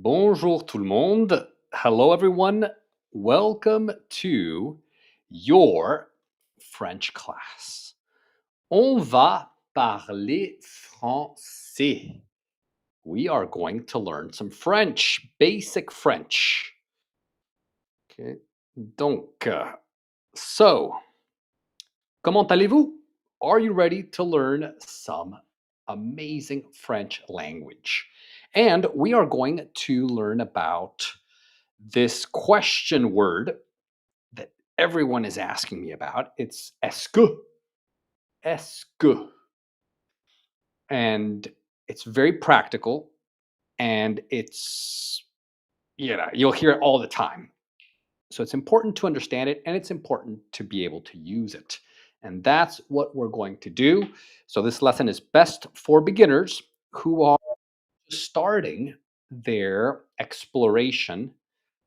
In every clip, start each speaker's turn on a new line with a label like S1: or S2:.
S1: Bonjour tout le monde. Hello everyone. Welcome to your French class. On va parler français. We are going to learn some French, basic French. Okay. Donc, so, comment allez-vous? Are you ready to learn some amazing French language? And we are going to learn about this question word that everyone is asking me about. It's est-ce que. Est-ce que. And it's very practical and you'll hear it all the time. So it's important to understand it and it's important to be able to use it. And that's what we're going to do. So this lesson is best for beginners who are starting their exploration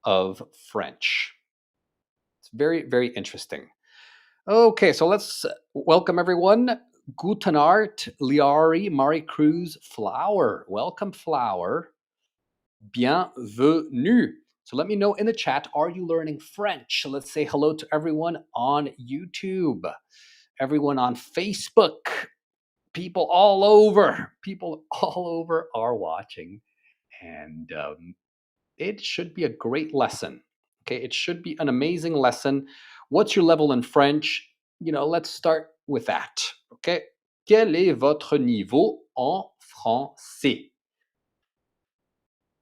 S1: of French. It's very, very interesting. Okay, so let's welcome everyone. Guten Art, Liari, Marie Cruz, Flower. Welcome, Flower. Bienvenue. So let me know in the chat, are you learning French? Let's say hello to everyone on YouTube, everyone on Facebook, people all over are watching. And it should be a great lesson. Okay, it should be an amazing lesson. What's your level in French? Let's start with that. Okay, quel est votre niveau en français?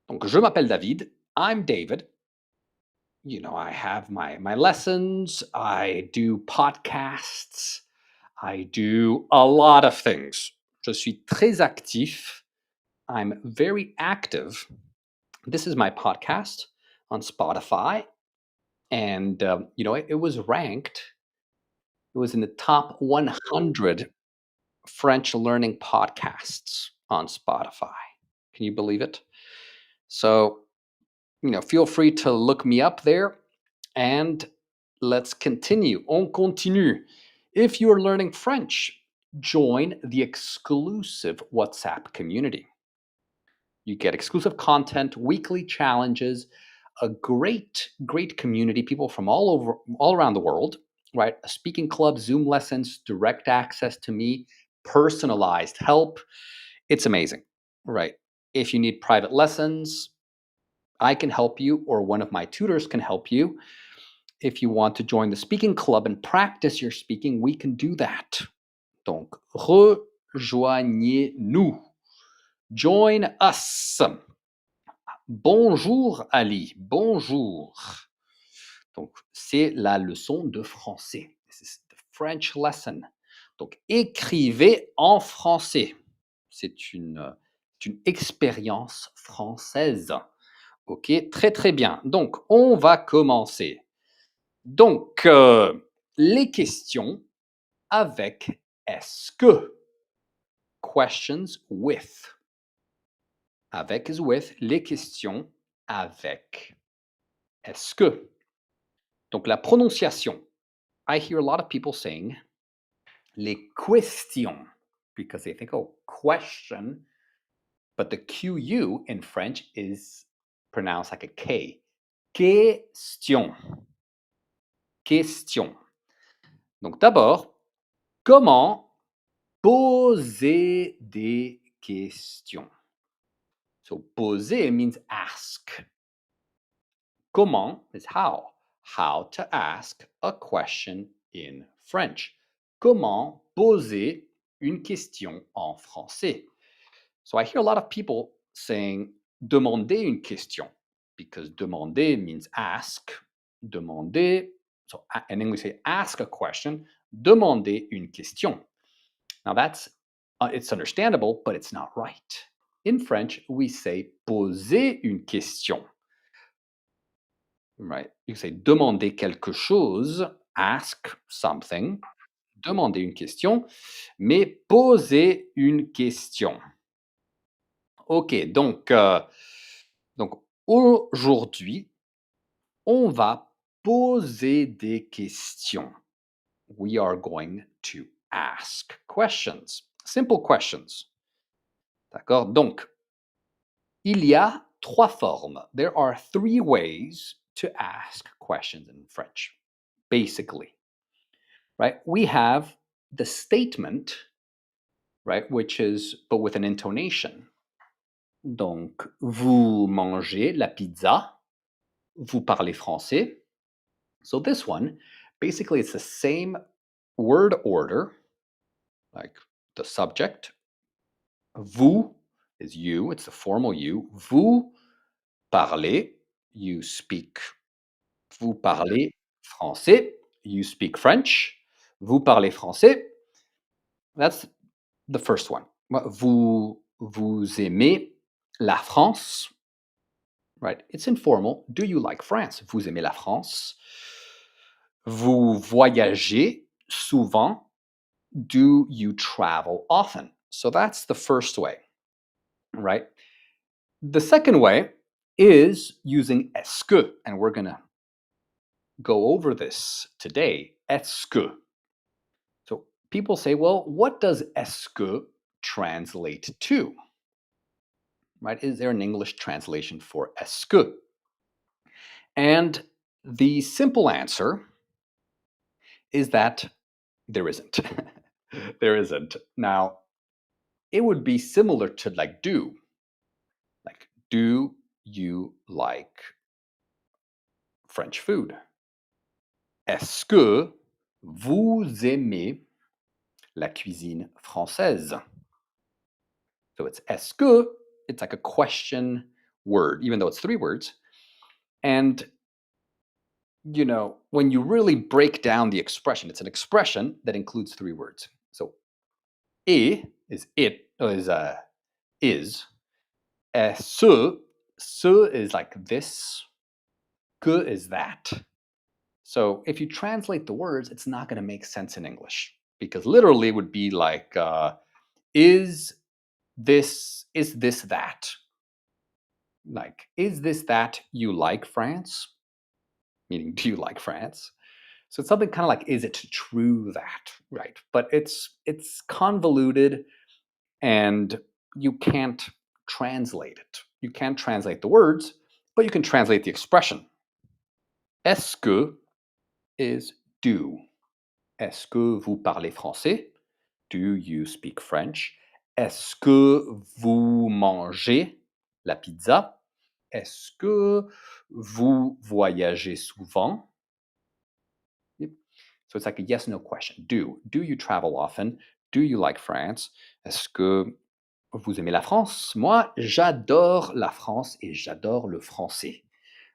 S1: Donc, je m'appelle David. I'm David. I have my lessons. I do podcasts. I do a lot of things. Je suis très actif. I'm very active. This is my podcast on Spotify. And, it was ranked, it was in the top 100 French learning podcasts on Spotify. Can you believe it? So, feel free to look me up there and let's continue. On continue. If you are learning French, join the exclusive WhatsApp community. You get exclusive content, weekly challenges, a great community, people from all around the world, right? A speaking club, Zoom lessons, direct access to me, personalized help. It's amazing, right? If you need private lessons, I can help you, or one of my tutors can help you. If you want to join the speaking club and practice your speaking, we can do that. Donc, rejoignez-nous. Join us. Bonjour Ali, bonjour. Donc, c'est la leçon de français. This is the French lesson. Donc, écrivez en français. C'est une expérience française. OK, très très bien. Donc, on va commencer. Donc, les questions avec est-ce que. Questions with. Avec is with. Les questions avec. Est-ce que. Donc, la prononciation. I hear a lot of people saying les questions because they think, oh, question. But the QU in French is pronounced like a K. Question. Question. Donc, d'abord, comment poser des questions? So, poser means ask. Comment is how. How to ask a question in French. Comment poser une question en français? So I hear a lot of people saying demander une question because demander means ask. Demander, so in English, say ask a question. Demander une question. Now that's it's understandable, but it's not right. In French, we say poser une question. Right. You say demander quelque chose, ask something, demander une question, mais poser une question. OK, donc aujourd'hui, on va poser des questions. We are going to ask questions. Simple questions. D'accord? Donc, il y a trois formes. There are three ways to ask questions in French, basically, right? We have the statement, right, which is, but with an intonation. Donc, vous mangez la pizza, vous parlez français. So this one, basically, it's the same word order, like the subject. Vous is you, it's the formal you. Vous parlez, you speak. Vous parlez français, you speak French. Vous parlez français. That's the first one. Vous aimez la France, right? It's informal. Do you like France? Vous aimez la France. Vous voyagez souvent. Do you travel often? So that's the first way, right? The second way is using est-ce que, and we're going to go over this today. Est-ce que. So people say, well, what does est-ce que translate to? Right? Is there an English translation for est-ce que? And the simple answer is that there isn't. There isn't. Now, it would be similar to like do. Like, do you like French food? Est-ce que vous aimez la cuisine française? So it's est-ce que, it's like a question word, even though it's three words. And, you know, when you really break down the expression, it's an expression that includes three words. So, et is it, is. Ce is like this. Que is that. So if you translate the words, it's not going to make sense in English because literally it would be like, is this that? Like, is this that you like France? Meaning, do you like France? So it's something kind of like, is it true that, right? But it's convoluted and you can't translate it. You can't translate the words, but you can translate the expression. Est-ce que is do. Est-ce que vous parlez français? Do you speak French? Est-ce que vous mangez la pizza? Est-ce que vous voyagez souvent? Yep. So it's like a yes no question. Do. Do you travel often? Do you like France? Est-ce que vous aimez la France? Moi, j'adore la France et j'adore le français.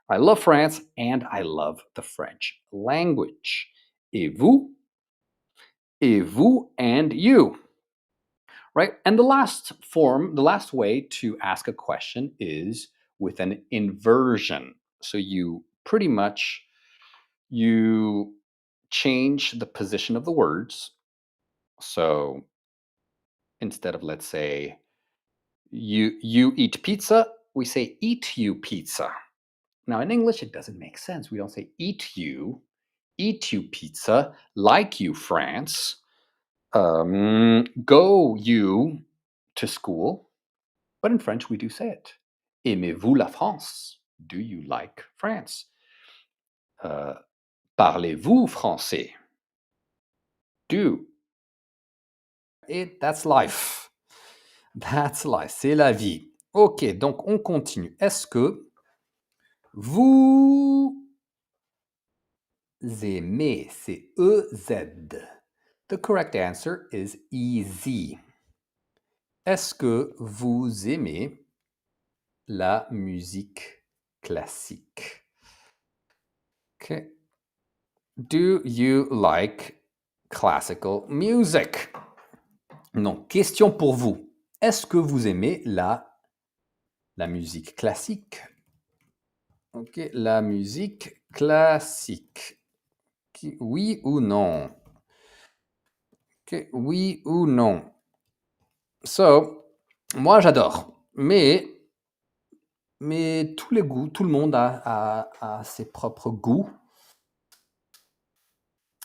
S1: I love France and I love the French language. Et vous? Et vous and you. Right? And the last form, the last way to ask a question is with an inversion. So you pretty much you change the position of the words. So instead of, let's say, you eat pizza, we say eat you pizza. Now in English it doesn't make sense. We don't say eat you pizza, like you France, go you to school. But in French we do say it. Aimez-vous la France? Do you like France? Parlez-vous français? Do. That's life. That's life. C'est la vie. Ok, donc on continue. Est-ce que vous aimez? C'est E-Z. The correct answer is easy. Est-ce que vous aimez la musique classique? Okay. Do you like classical music? Non, question pour vous. Est-ce que vous aimez la musique classique? Ok, la musique classique. Oui ou non? Ok, oui ou non? So, moi j'adore, mais tous les goûts, tout le monde a ses propres goûts.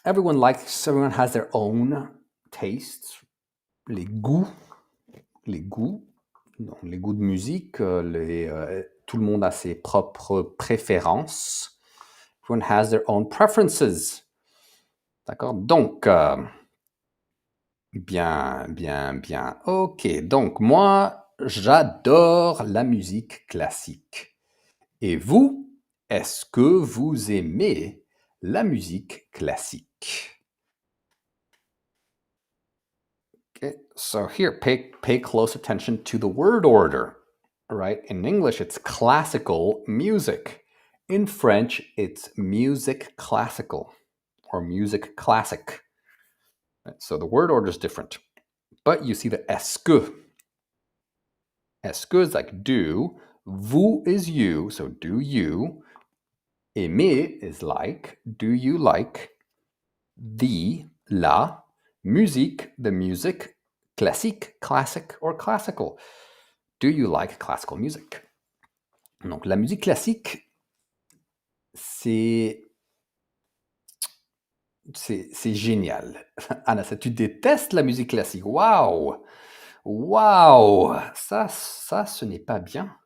S1: Everyone has their own tastes. Les goûts, non, les goûts de musique, Tout le monde a ses propres préférences. Everyone has their own preferences. D'accord? Donc, bien. Ok, donc moi, j'adore la musique classique. Et vous, est-ce que vous aimez la musique classique? Okay, so here, pay close attention to the word order. Right? In English, it's classical music. In French, it's musique classical or musique classique. Right? So the word order is different. But you see the est-ce que. Est-ce que is like do. Vous is you, so do you. Aimer is like, do you like. The, la. Musique, the music. Classique, classic or classical. Do you like classical music? Donc la musique classique, c'est génial. Anna, ça, tu détestes la musique classique. Waouh! Waouh! Ça, ce n'est pas bien.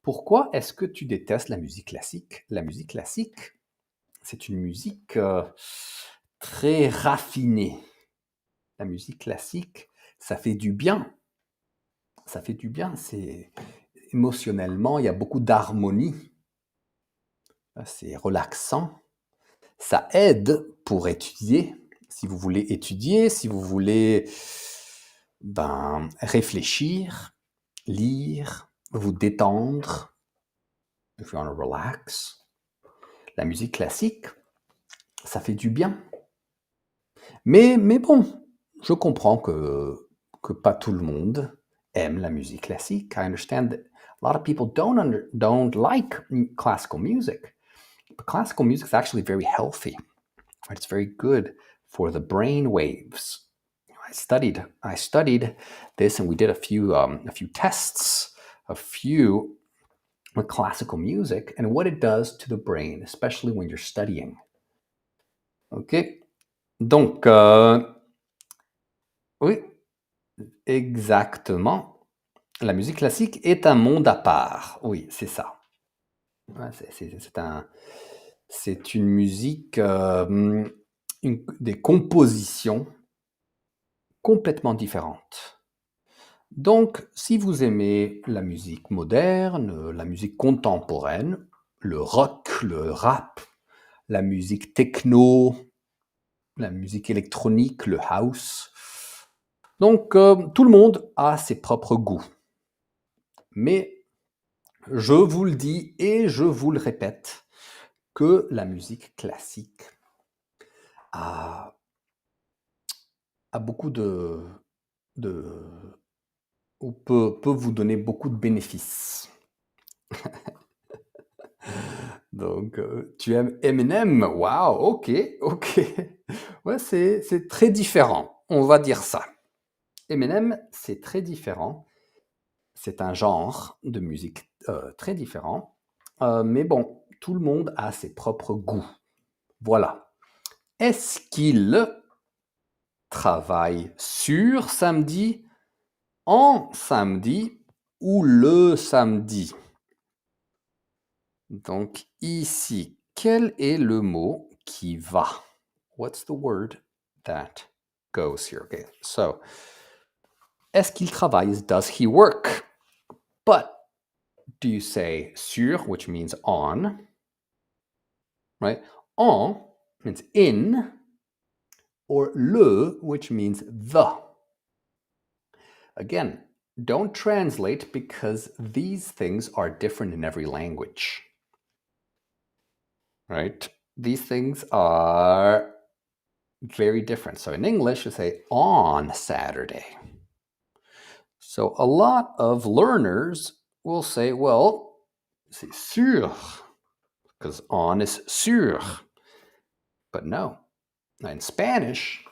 S1: Pourquoi est-ce que tu détestes la musique classique? La musique classique, c'est une musique très raffinée. La musique classique, ça fait du bien. Ça fait du bien. C'est émotionnellement, il y a beaucoup d'harmonie. C'est relaxant. Ça aide pour étudier. Si vous voulez étudier, si vous voulez réfléchir, lire, vous détendre, if you want to relax. La musique classique, ça fait du bien. Mais bon, je comprends que pas tout le monde aime la musique classique. I understand that a lot of people don't like classical music. But classical music is actually very healthy. Right? It's very good for the brain waves. I studied this, and we did a few tests, with classical music and what it does to the brain, especially when you're studying. Ok, donc oui, exactement. La musique classique est un monde à part. Oui, c'est ça. Ouais, c'est une musique, des compositions complètement différentes. Donc, si vous aimez la musique moderne, la musique contemporaine, le rock, le rap, la musique techno, la musique électronique, le house, donc tout le monde a ses propres goûts. Mais je vous le dis et je vous le répète, que la musique classique a beaucoup ou peut vous donner beaucoup de bénéfices. Donc, tu aimes Eminem? Waouh, ok. Ouais, c'est très différent, on va dire ça. Eminem, c'est très différent. C'est un genre de musique très différent. Mais bon, tout le monde a ses propres goûts. Voilà. Est-ce qu'il travaille sur samedi, en samedi ou le samedi? Donc ici, quel est le mot qui va? What's the word that goes here? Okay, so, est-ce qu'il travaille? Does he work? But do you say sur, which means on, right? En means in, or le, which means the. Again, don't translate because these things are different in every language. Right? These things are very different. So in English, you say on Saturday. So a lot of learners will say, well, c'est sûr, because on is sûr. But no. Now in Spanish,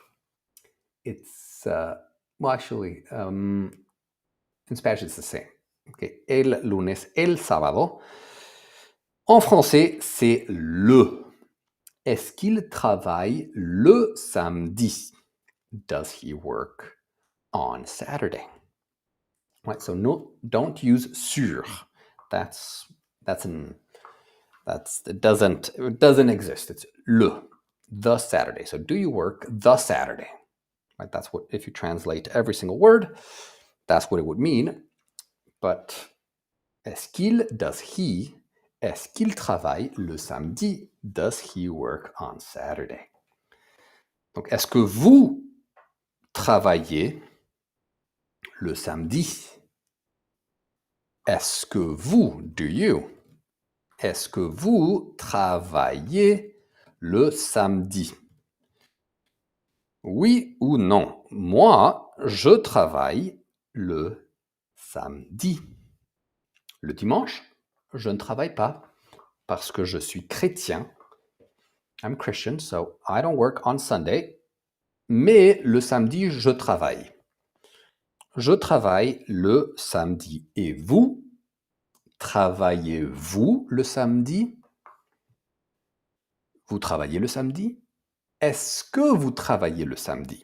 S1: it's, actually, in Spanish it's the same. Okay, el lunes, el sábado. En français, c'est le. Est-ce qu'il travaille le samedi? Does he work on Saturday? Right, so no, don't use sur. That's it doesn't exist. It's the Saturday. So do you work the Saturday? Right? That's what, if you translate every single word, that's what it would mean. But est-ce qu'il, does he, est-ce qu'il travaille le samedi? Does he work on Saturday? Donc, est-ce que vous travaillez le samedi? Est-ce que vous, do you? Est-ce que vous travaillez le samedi? Oui ou non? Moi, je travaille le samedi. Le dimanche, je ne travaille pas parce que je suis chrétien. I'm Christian, so I don't work on Sunday. Mais le samedi, je travaille. Je travaille le samedi. Et vous, travaillez-vous le samedi? Vous travaillez le samedi? Est-ce que vous travaillez le samedi?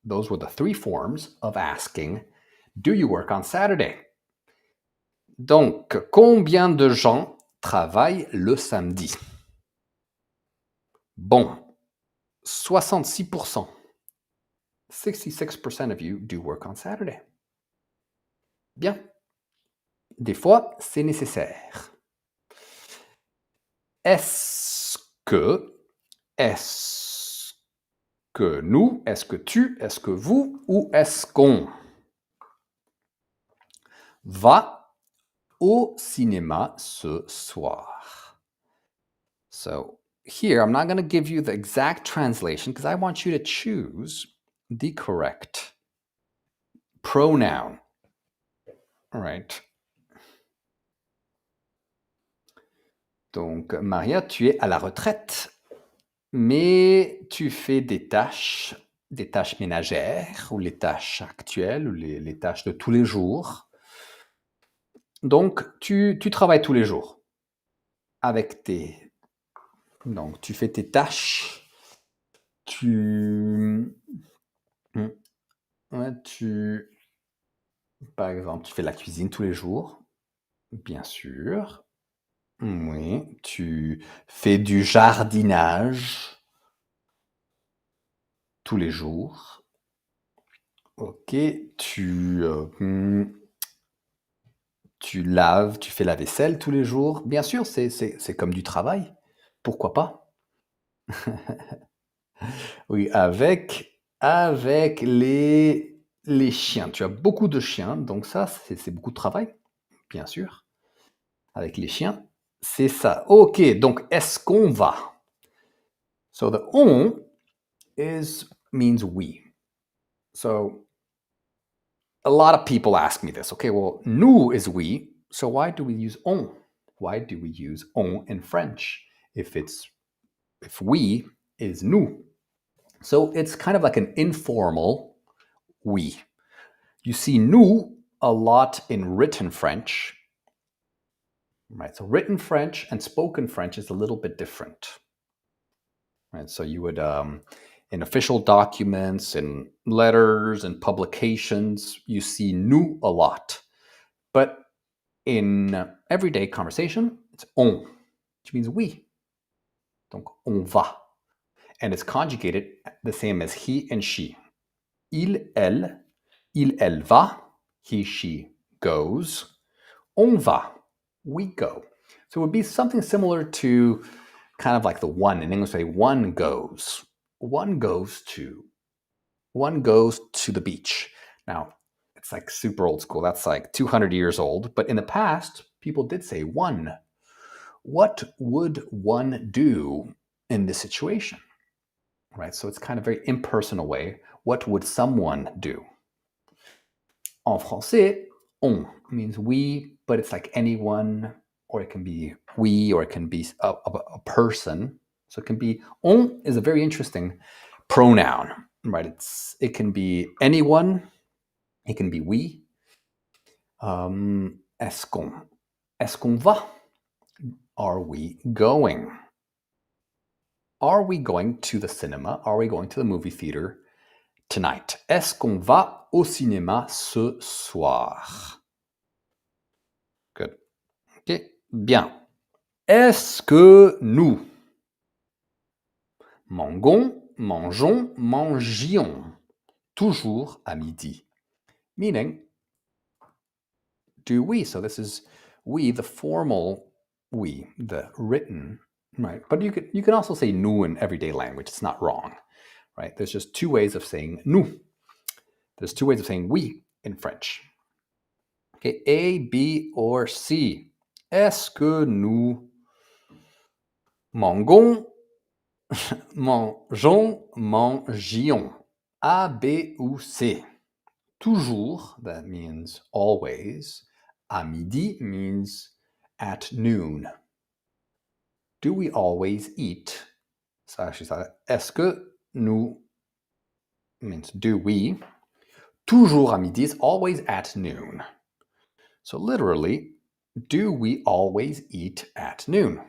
S1: Those were the three forms of asking, do you work on Saturday? Donc, combien de gens travaillent le samedi? Bon, 66%. 66% of you do work on Saturday. Bien. Des fois, c'est nécessaire. Est-ce que nous, est-ce que tu, est-ce que vous, ou est-ce qu'on va au cinéma ce soir? So here, I'm not going to give you the exact translation because I want you to choose the correct pronoun. All right. Donc, Maria, tu es à la retraite, mais tu fais des tâches ménagères ou les tâches actuelles ou les tâches de tous les jours. Donc, tu travailles tous les jours avec Donc, tu fais tes tâches. Par exemple, tu fais la cuisine tous les jours, bien sûr. Oui, tu fais du jardinage tous les jours. Ok, tu laves, tu fais la vaisselle tous les jours. Bien sûr, c'est comme du travail. Pourquoi pas? Oui, avec les chiens. Tu as beaucoup de chiens, donc ça, c'est beaucoup de travail, bien sûr. Avec les chiens, c'est ça. Ok, donc est-ce qu'on va? So the on means we. So a lot of people ask me this. Okay, well, nous is we, so why do we use on? Why do we use on in French if we is nous? So it's kind of like an informal we. You see nous a lot in written French. Right, so written French and spoken French is a little bit different. Right, so you would, in official documents, in letters and publications, you see nous a lot. But in everyday conversation, it's on, which means we. Donc, on va. And it's conjugated the same as he and she. Il, elle va. He, she goes. On va. We go. So it would be something similar to kind of like the one. In English, say one goes. One goes to the beach. Now, it's like super old school. That's like 200 years old. But in the past, people did say one. What would one do in this situation? Right? So it's kind of a very impersonal way. What would someone do? En français, on means we, but it's like anyone, or it can be we, or it can be a person. So it can be, on is a very interesting pronoun, right? It can be anyone, it can be we. Est-ce qu'on va? Are we going? Are we going to the cinema? Are we going to the movie theater tonight? Est-ce qu'on va au cinéma ce soir? Good. Okay. Bien. Est-ce que nous mangeons, mangions toujours à midi? Meaning, do we? So this is we, the formal we, the written, right? But you can also say nous in everyday language. It's not wrong, right? There's just two ways of saying nous. There's two ways of saying we in French. Okay, A, B, or C. Est-ce que nous mangeons, mangions? A, B, ou C? Toujours, that means always. À midi means at noon. Do we always eat? So actually, est-ce que nous means do we? Toujours à midi is always at noon. So literally, do we always eat at noon?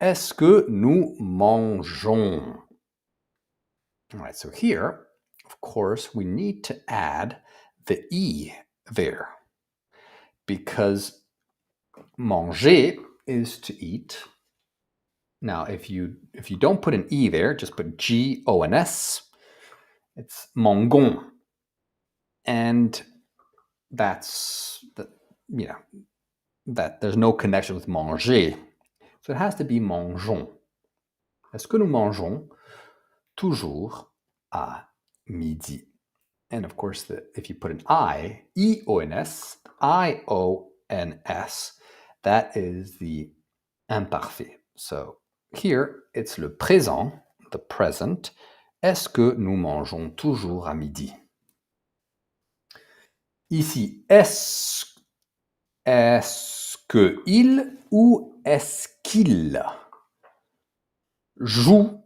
S1: Est-ce que nous mangeons? All right, so here, of course, we need to add the E there because manger is to eat. Now, if you don't put an E there, just put G-O-N-S, it's mangon. And that's, that there's no connection with manger. So it has to be mangeons. Est-ce que nous mangeons toujours à midi? And of course, if you put an I, E-O-N-S, I-O-N-S, that is the imparfait. So here, it's le présent, the present. Est-ce que nous mangeons toujours à midi? Ici, est-ce que il ou est-ce qu'il joue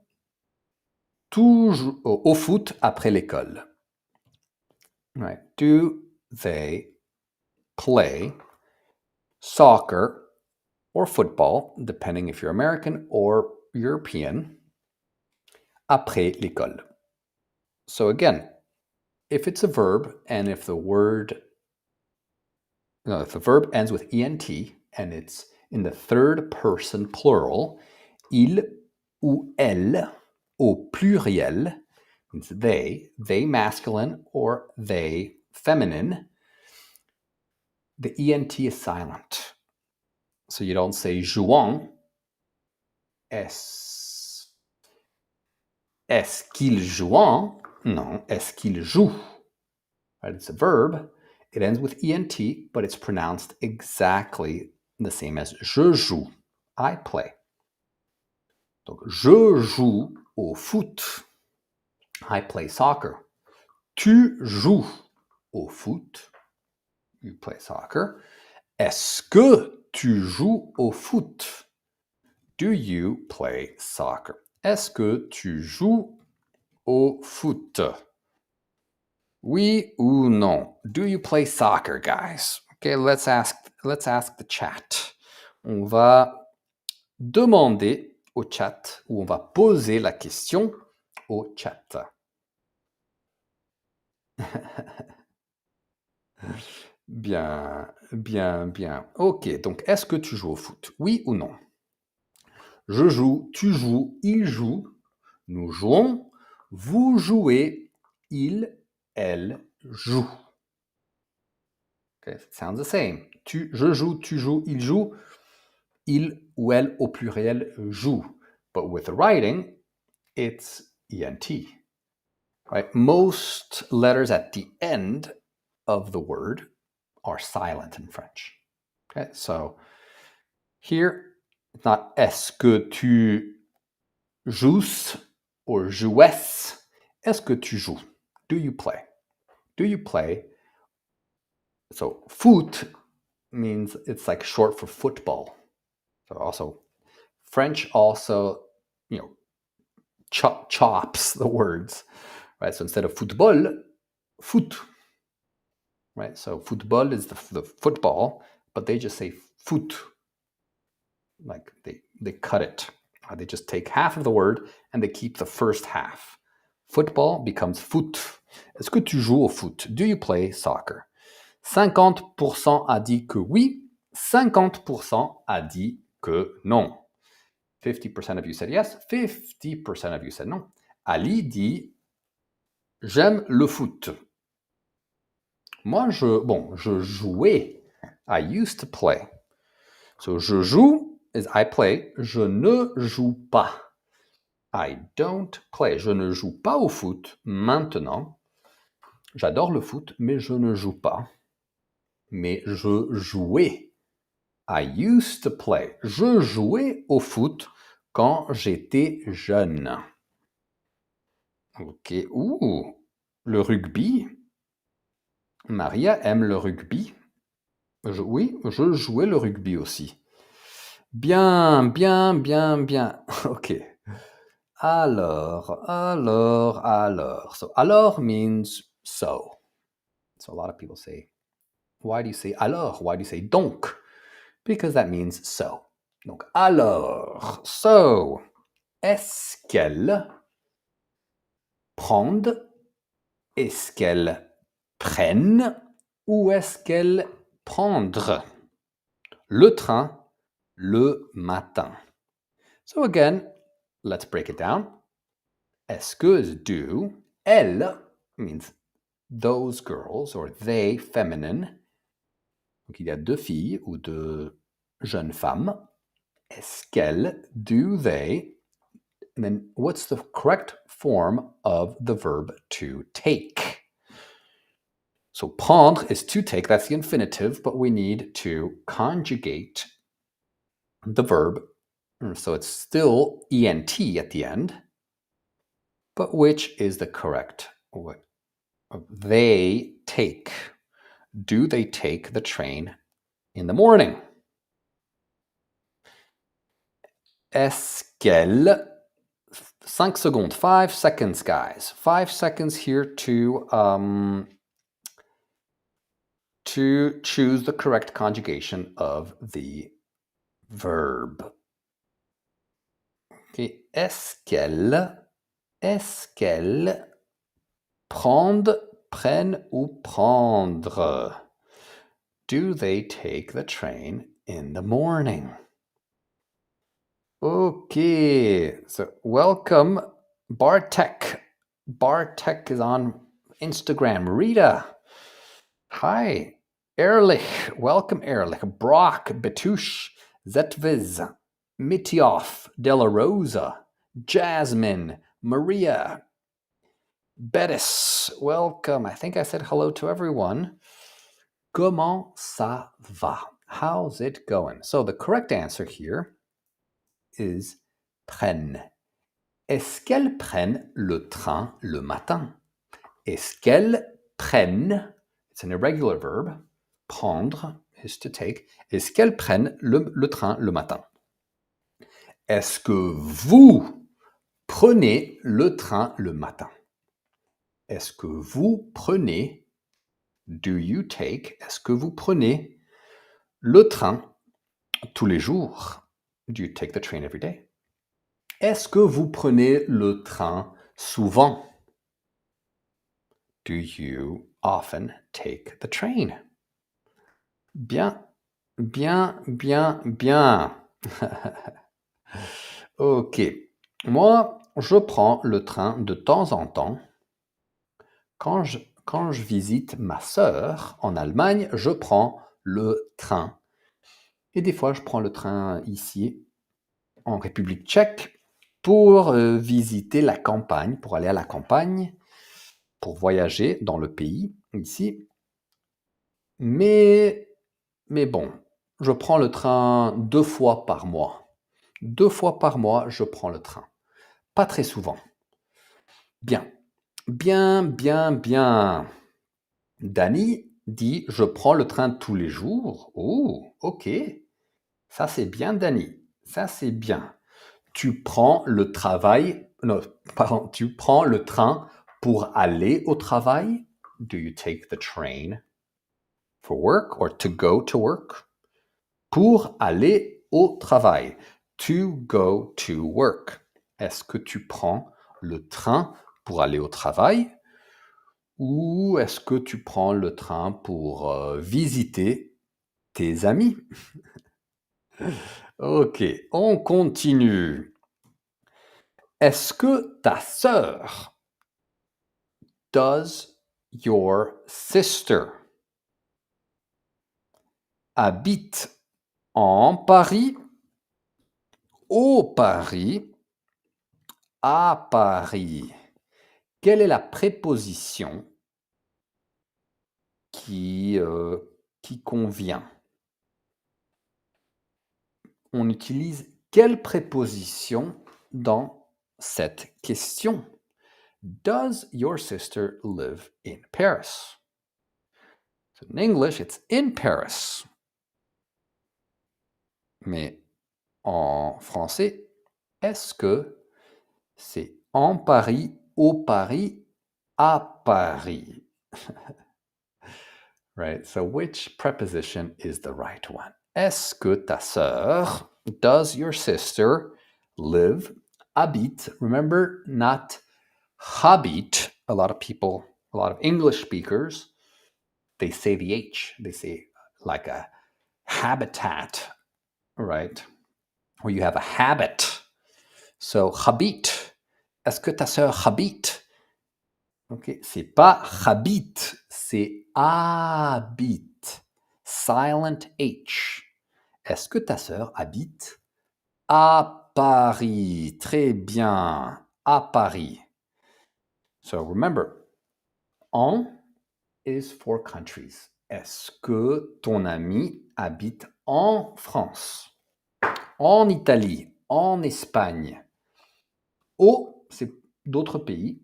S1: toujours au foot après l'école? Right. Do they play soccer or football, depending if you're American or European, après l'école? So again, if it's a verb and if the verb ends with ent and it's in the third person plural, il ou elle au pluriel means they masculine or they feminine. The ent is silent. So you don't say jouant. Est-ce qu'il jouant? Non, est-ce qu'il joue? Right, it's a verb. It ends with ent, but it's pronounced exactly the same as je joue. I play. Donc, je joue au foot. I play soccer. Tu joues au foot. You play soccer. Est-ce que tu joues au foot? Do you play soccer? Est-ce que tu joues au foot? Oui ou non? Do you play soccer, guys? Okay, let's ask the chat. On va demander au chat ou on va poser la question au chat. Bien. Ok, donc est-ce que tu joues au foot? Oui ou non? Je joue, tu joues, il joue, nous jouons, vous jouez, il, elle joue. Okay, it sounds the same. Je joue, tu joues, il ou elle au pluriel joue. But with the writing, it's ent. Right? Most letters at the end of the word are silent in French. Okay, so here it's not est-ce que tu joues or joues. Est-ce que tu joues? Do you play? Do you play? So foot means it's like short for football. So also French also, chops the words, right? So instead of football, foot, right? So football is the football, but they just say foot, like they cut it. They just take half of the word and they keep the first half. Football becomes foot. Est-ce que tu joues au foot? Do you play soccer? 50% a dit que oui, 50% a dit que non. 50% of you said yes, 50% of you said non. Ali dit « J'aime le foot ». Moi, je jouais. I used to play. So, je joue is I play. Je ne joue pas. I don't play. Je ne joue pas au foot maintenant. J'adore le foot, mais je ne joue pas. Mais je jouais. I used to play. Je jouais au foot quand j'étais jeune. Ok. Ouh, le rugby. Maria aime le rugby. Oui, je jouais le rugby aussi. Bien, bien, bien, bien. Ok. Alors. So, alors means so. So a lot of people say, why do you say alors? Why do you say donc? Because that means so. Donc, alors. So, est-ce qu'elle prendre? Est-ce qu'elle prenne? Ou est-ce qu'elle prendre le train le matin? So again, let's break it down. Est-ce que is do. Elle means those girls or they, feminine. Donc il y a deux filles ou deux jeunes femmes. Est-ce qu'elles, do they, and then what's the correct form of the verb to take? So prendre is to take, that's the infinitive, but we need to conjugate the verb. So it's still ent at the end, but which is the correct? They take. Do they take the train in the morning? Est-ce qu'elle... 5 secondes, 5 seconds, guys. 5 seconds here to choose the correct conjugation of the verb. Okay. Est-ce qu'elle prenne ou prendre? Do they take the train in the morning? Okay, so welcome Bartek. Bartek is on Instagram. Rita, hi. Ehrlich, welcome Ehrlich. Brock, Betush, Zetviz, Mityoff, Della Rosa, Jasmine, Maria, Bettis, welcome. I think I said hello to everyone. Comment ça va? How's it going? So the correct answer here is prennent. Est-ce qu'elles prennent le train le matin? Est-ce qu'elles prennent, it's an irregular verb, prendre is to take. Est-ce qu'elles prennent le train le matin? Est-ce que vous prenez le train le matin? Est-ce que vous prenez, do you take, est-ce que vous prenez le train tous les jours? Do you take the train every day? Est-ce que vous prenez le train souvent? Do you often take the train? Bien, bien, bien, bien. Ok. Moi, je prends le train de temps en temps. Quand je visite ma sœur en Allemagne, je prends le train. Et des fois, je prends le train ici, en République tchèque, pour visiter la campagne, pour aller à la campagne, pour voyager dans le pays, ici. Mais bon, je prends le train 2 fois par mois. 2 fois par mois, je prends le train. Pas très souvent. Bien. Bien, bien, bien. Dani dit « Je prends le train tous les jours ». Oh, ok. Ça, c'est bien, Dani. Ça, c'est bien. Tu prends le travail... Non, pardon. Tu prends le train pour aller au travail? Do you take the train for work or to go to work? Pour aller au travail. To go to work. Est-ce que tu prends le train pour aller au travail? Ou est-ce que tu prends le train pour visiter tes amis. Ok, on continue. Est-ce que ta sœur, does your sister, habite en Paris, au Paris, à Paris? Quelle est la préposition qui convient? On utilise quelle préposition dans cette question? Does your sister live in Paris? So in English, it's in Paris. Mais en français, est-ce que c'est en Paris, au Paris, à Paris? Right? So which preposition is the right one? Est-ce que ta sœur, does your sister live, habite? Remember, not habit. A lot of people, a lot of English speakers, they say the H. They say like a habitat, right? Or you have a habit. So, habite. Est-ce que ta sœur habite? Ok, c'est pas habite, c'est habite. Silent H. Est-ce que ta sœur habite à Paris? Très bien, à Paris. So remember, en is for countries. Est-ce que ton ami habite en France, en Italie, en Espagne? Au, c'est d'autres pays,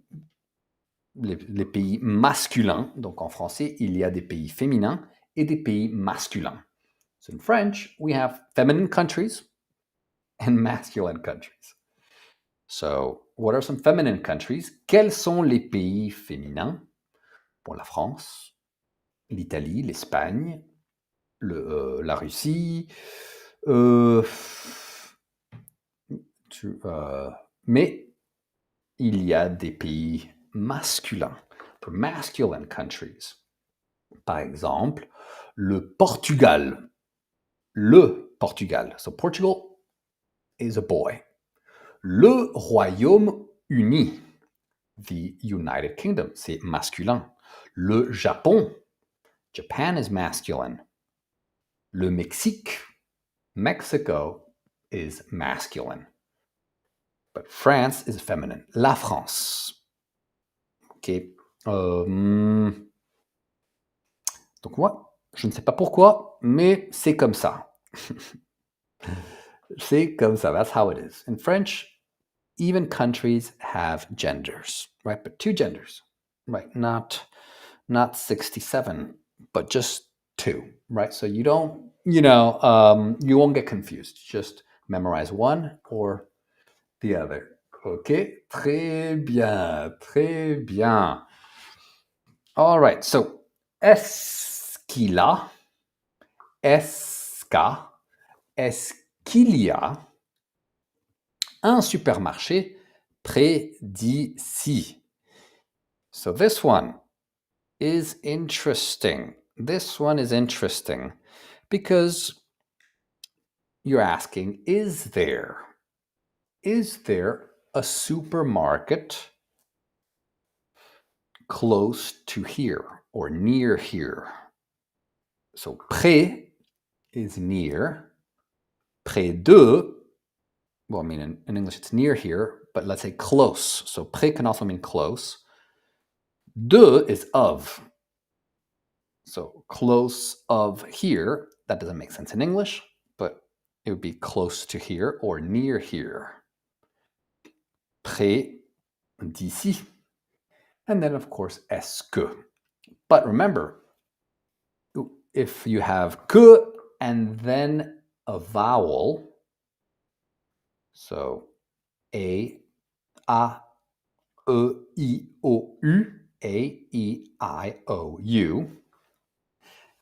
S1: les pays masculins. Donc en français, il y a des pays féminins et des pays masculins. So in French, we have feminine countries and masculine countries. So, what are some feminine countries? Quels sont les pays féminins? Pour la France, l'Italie, l'Espagne, la Russie. Mais il y a des pays masculins, for masculine countries. Par exemple, le Portugal. Le Portugal. So Portugal is a boy. Le Royaume-Uni. The United Kingdom, c'est masculin. Le Japon. Japan is masculine. Le Mexique. Mexico is masculine. But France is feminine. La France. Ok. Donc moi, je ne sais pas pourquoi, mais c'est comme ça. C'est comme ça. That's how it is. In French, even countries have genders, right? But two genders, right? Not 67, but just two, right? So you don't, you won't get confused. Just memorize one or the other. Ok, très bien, très bien. All right, so est-ce qu'il a, est-ce qu'a, est-ce qu'il y a un supermarché près d'ici? So this one is interesting. This one is interesting because you're asking, is there a supermarket close to here or near here? So près is near. Près de, well, I mean, in English it's near here, but let's say close. So près can also mean close. De is of. So close of here, that doesn't make sense in English, but it would be close to here or near here. Près d'ici. And then, of course, est-ce que. But remember, if you have que and then a vowel, so a, e, I, O, U, a, e, I, O, U,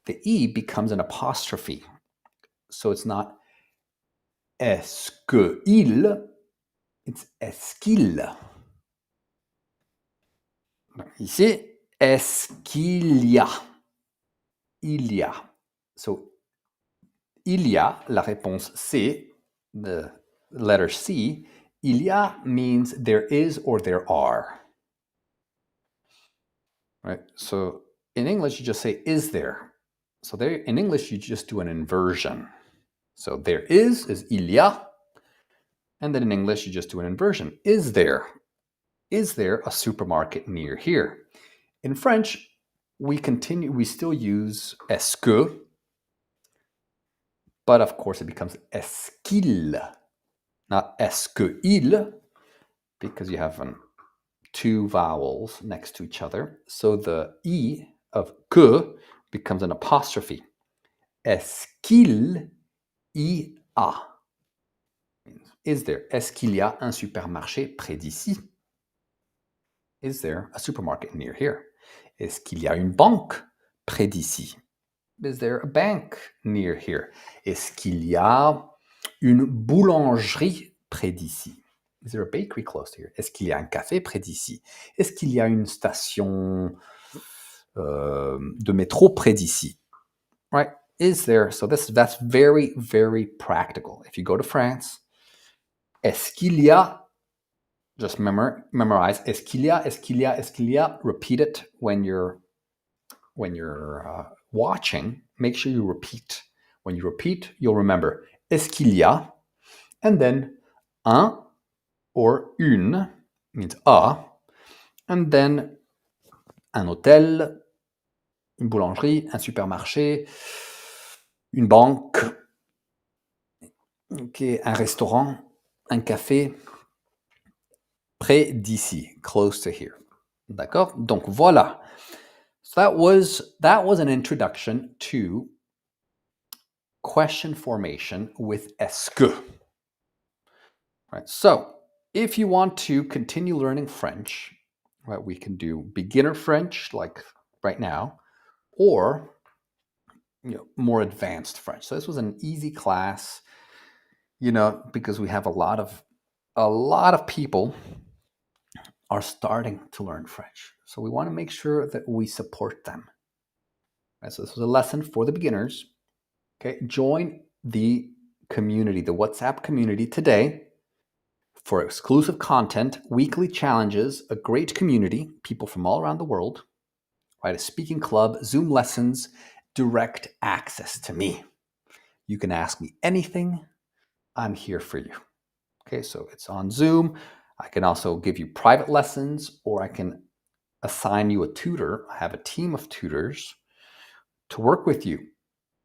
S1: the E becomes an apostrophe. So it's not est-ce que il, it's est-ce qu'il. Ici, est-ce qu'il y a? Il y a. So il y a, la réponse C, the letter C, il y a means there is or there are. Right? So in English, you just say is there. So there, in English, you just do an inversion. So there is il y a. And then in English, you just do an inversion. Is there? Is there a supermarket near here? In French, we still use est-ce que, but of course it becomes est-ce qu'il, not est-ce que il, because you have two vowels next to each other. So the E of que becomes an apostrophe. Est-ce qu'il y a? Is there? Est-ce qu'il y a un supermarché près d'ici? Is there a supermarket near here? Est-ce qu'il y a une banque près d'ici? Is there a bank near here? Est-ce qu'il y a une boulangerie près d'ici? Is there a bakery close to here? Est-ce qu'il y a un café près d'ici? Est-ce qu'il y a une station de métro près d'ici? Right? Is there? So that's very, very practical. If you go to France, est-ce qu'il y a? Just memorize. Est-ce qu'il y a? Est-ce qu'il y a? Est-ce qu'il y a? Repeat it when you're watching. Make sure you repeat. When you repeat, you'll remember. Est-ce qu'il y a? And then un or une means a. And then un hôtel, une boulangerie, un supermarché, une banque, okay, un restaurant, un café, près d'ici, close to here. D'accord? Donc voilà. So that was an introduction to question formation with est-ce que. Right. So if you want to continue learning French, right, we can do beginner French like right now, or more advanced French. So this was an easy class, because we have a lot of people are starting to learn French. So we want to make sure that we support them. Right, so this was a lesson for the beginners. Okay, join the community, the WhatsApp community today for exclusive content, weekly challenges, a great community, people from all around the world, right? A speaking club, Zoom lessons, direct access to me. You can ask me anything. I'm here for you. Okay, so it's on Zoom. I can also give you private lessons, or I can assign you a tutor. I have a team of tutors to work with you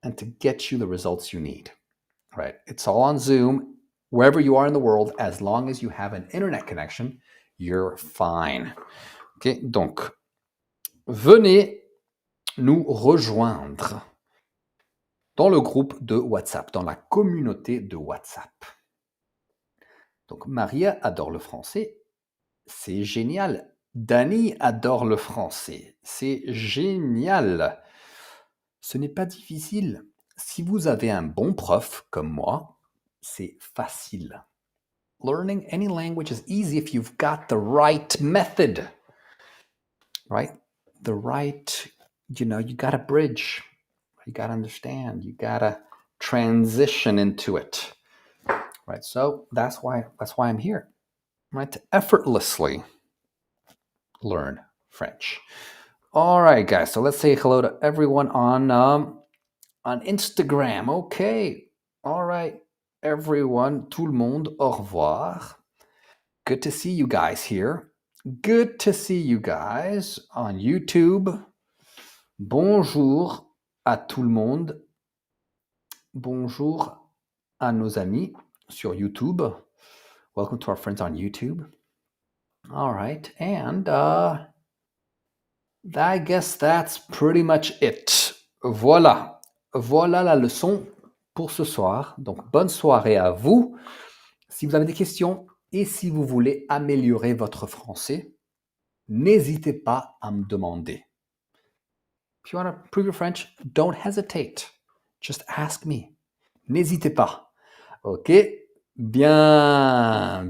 S1: and to get you the results you need, right? It's all on Zoom, wherever you are in the world, as long as you have an internet connection, you're fine. Okay, donc, venez nous rejoindre dans le groupe de WhatsApp, dans la communauté de WhatsApp. Donc, Maria adore le français. C'est génial. Dani adore le français. C'est génial. Ce n'est pas difficile. Si vous avez un bon prof comme moi, c'est facile. Learning any language is easy if you've got the right method, right? The right, you got to bridge. You got to understand. You got to transition into it, right? So that's why I'm here, right? To effortlessly learn French. All right, guys. So let's say hello to everyone on Instagram. Okay. All right, everyone. Tout le monde. Au revoir. Good to see you guys here. Good to see you guys on YouTube. Bonjour à tout le monde. Bonjour à nos amis sur YouTube. Welcome to our friends on YouTube. All right, and I guess that's pretty much it. Voilà la leçon pour ce soir. Donc, bonne soirée à vous. Si vous avez des questions et si vous voulez améliorer votre français, n'hésitez pas à me demander. If you want to improve your French, don't hesitate. Just ask me. N'hésitez pas. OK? Bien.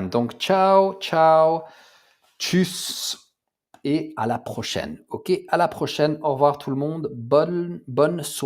S1: Donc, ciao. Tchuss. Et à la prochaine. OK? À la prochaine. Au revoir tout le monde. Bonne soirée.